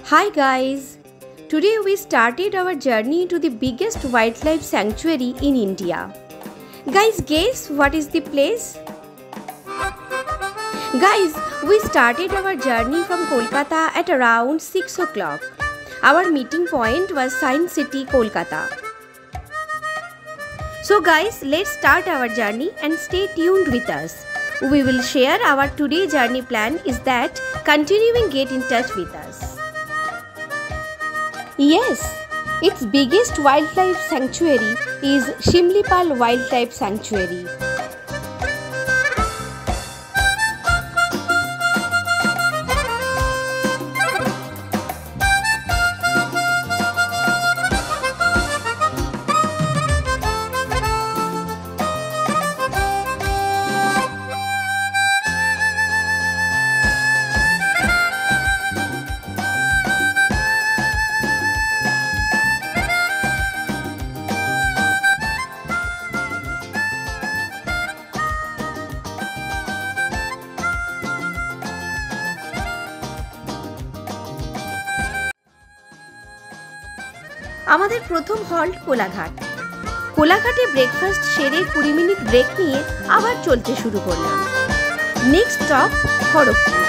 Hi guys! Today we started our journey to the biggest wildlife sanctuary in India. Guys, guess what is the place? Guys, we started our journey from Kolkata at around 6 o'clock. Our meeting point was Science City, Kolkata. So guys, let's start our journey and stay tuned with us. We will share our today journey plan is that continuing get in touch with us. Yes, its biggest wildlife sanctuary is Shimlipal Wildlife Sanctuary. আমাদের প্রথম halt Kolaghat. কোলাঘাটে breakfast সেরে 20 minute break নিয়ে আবার চলতে শুরু করলাম। Next stop Kharagpur.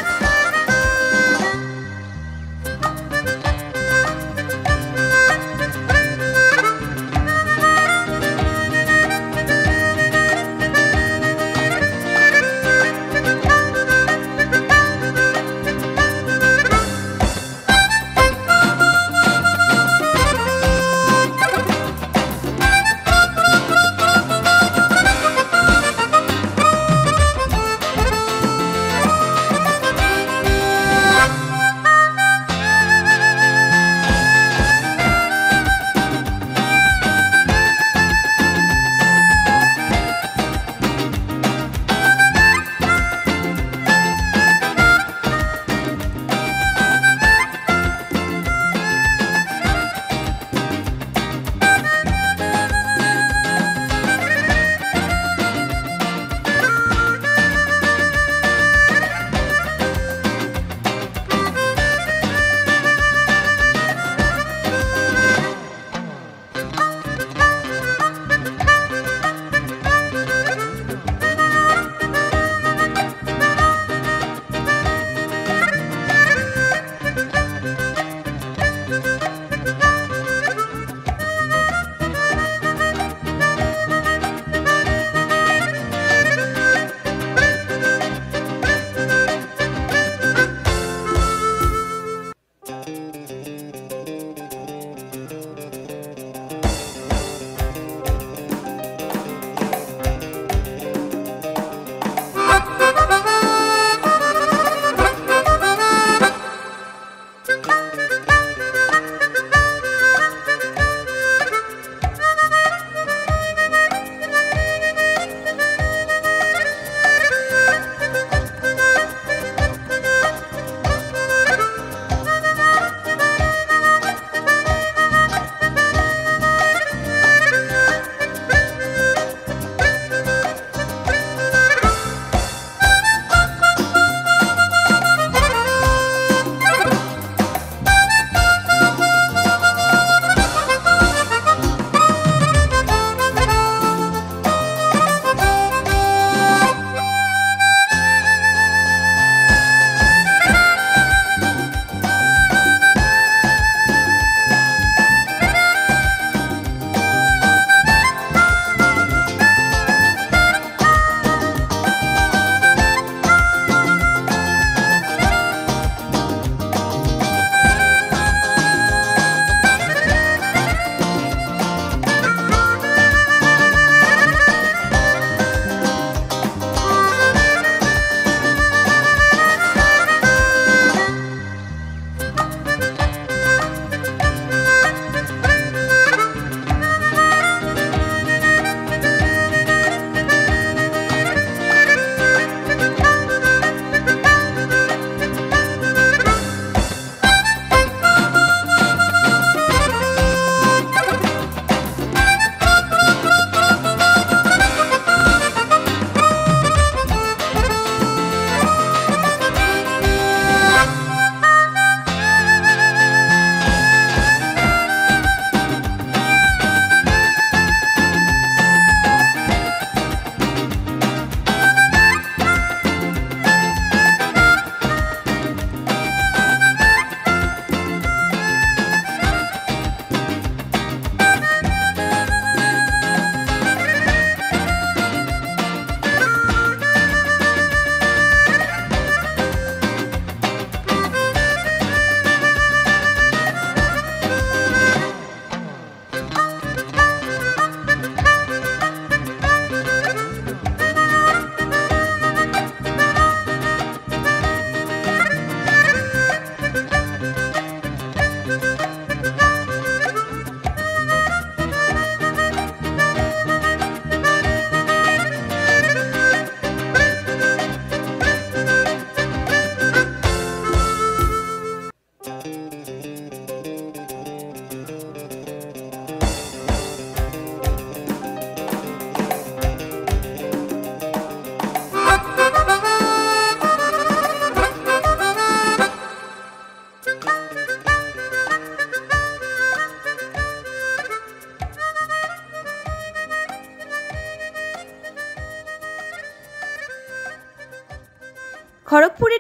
খড়গপুরে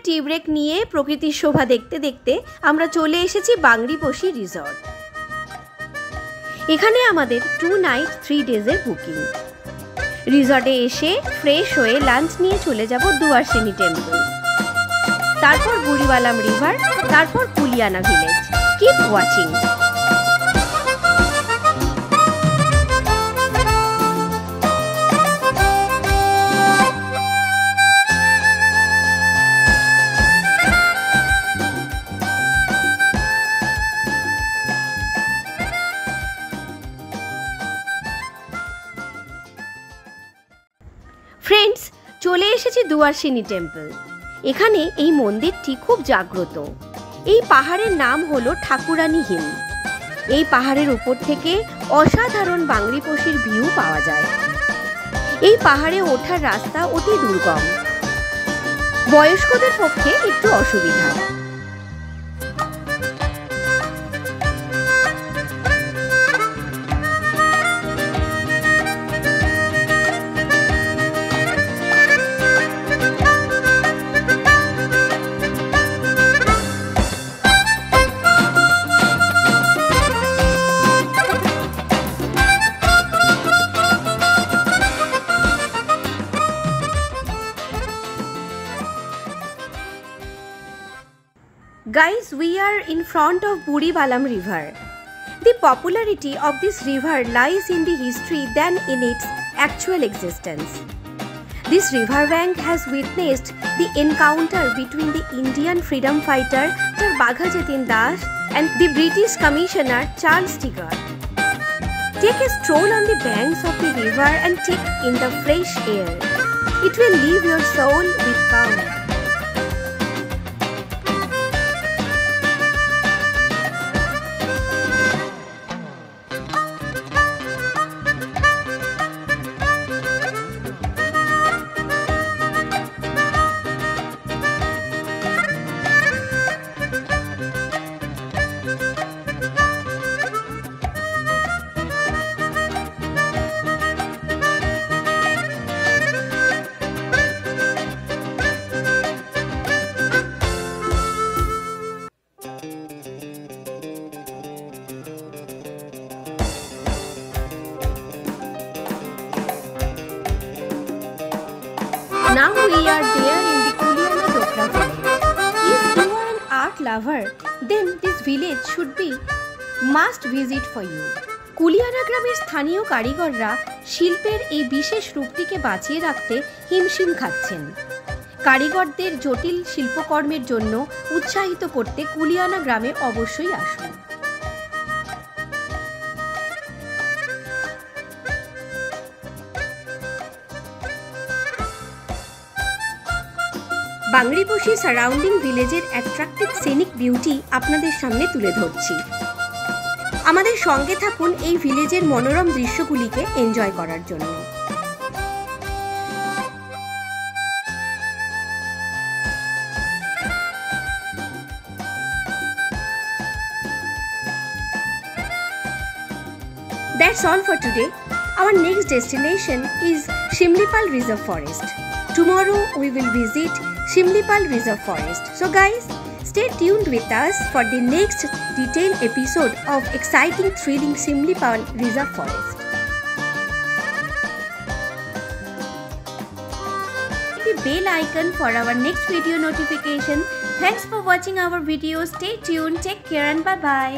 tea break নিয়ে প্রকৃতির শোভা দেখতে দেখতে আমরা চলে এসেছি বাংরিপোষি রিসর্ট। এখানে আমাদের 2 নাইট 3 ডেজের বুকিং। রিসর্টে এসে ফ্রেশ হয়ে লাঞ্চ নিয়ে চলে যাব দুয়ারসেনি টেম্পল, তারপর বুড়িবালাম রিভার, তারপর কুলিয়ানা ভিলেজ। Keep watching. ফ্রেন্ডস, চলে এসেছি দুয়ারসেনি টেম্পল। এখানে এই মন্দিরটি খুব জাগ্রত। এই পাহাড়ের নাম হলো ঠাকুরানী হিল। এই পাহাড়ের উপর থেকে অসাধারণ বাংরিপোষির ভিউ পাওয়া যায়। এই পাহাড়ে ওঠার রাস্তা অতি দুর্গম, বয়স্কদের পক্ষে একটু অসুবিধা। Guys, we are in front of Buribalam River. The popularity of this river lies in the history than in its actual existence. This riverbank has witnessed the encounter between the Indian freedom fighter Bagha Jatin Das and the British commissioner Charles Tigger. Take a stroll on the banks of the river and take in the fresh air. It will leave your soul with calm. Now we are there in the Kuliana Dokra village. If you are an art lover, then this village should be must visit for you. কুলিয়ানা গ্রামের স্থানীয় কারিগররা শিল্পের এই বিশেষ রূপটিকে বাঁচিয়ে রাখতে হিমশিম খাচ্ছেন। কারিগরদের জটিল শিল্পকর্মের জন্য উৎসাহিত করতে কুলিয়ানা গ্রামে অবশ্যই আসুন। বাংরিপোষি সারাউন্ডিং ভিলেজের অ্যাট্রাক্টিভ সিনিক বিউটি আপনাদের সামনে তুলে ধরছি। আমাদের সঙ্গে থাকুন এই ভিলেজের মনোরম দৃশ্যগুলিকে এনজয় করার জন্য। That's all for today. Our next destination is Shimlipal Reserve Forest. Tomorrow we will visit Shimlipal Reserve Forest. So guys, stay tuned with us for the next detailed episode of exciting, thrilling Shimlipal Reserve Forest. Hit the bell icon for our next video notification. Thanks for watching our video. Stay tuned, take care and bye bye.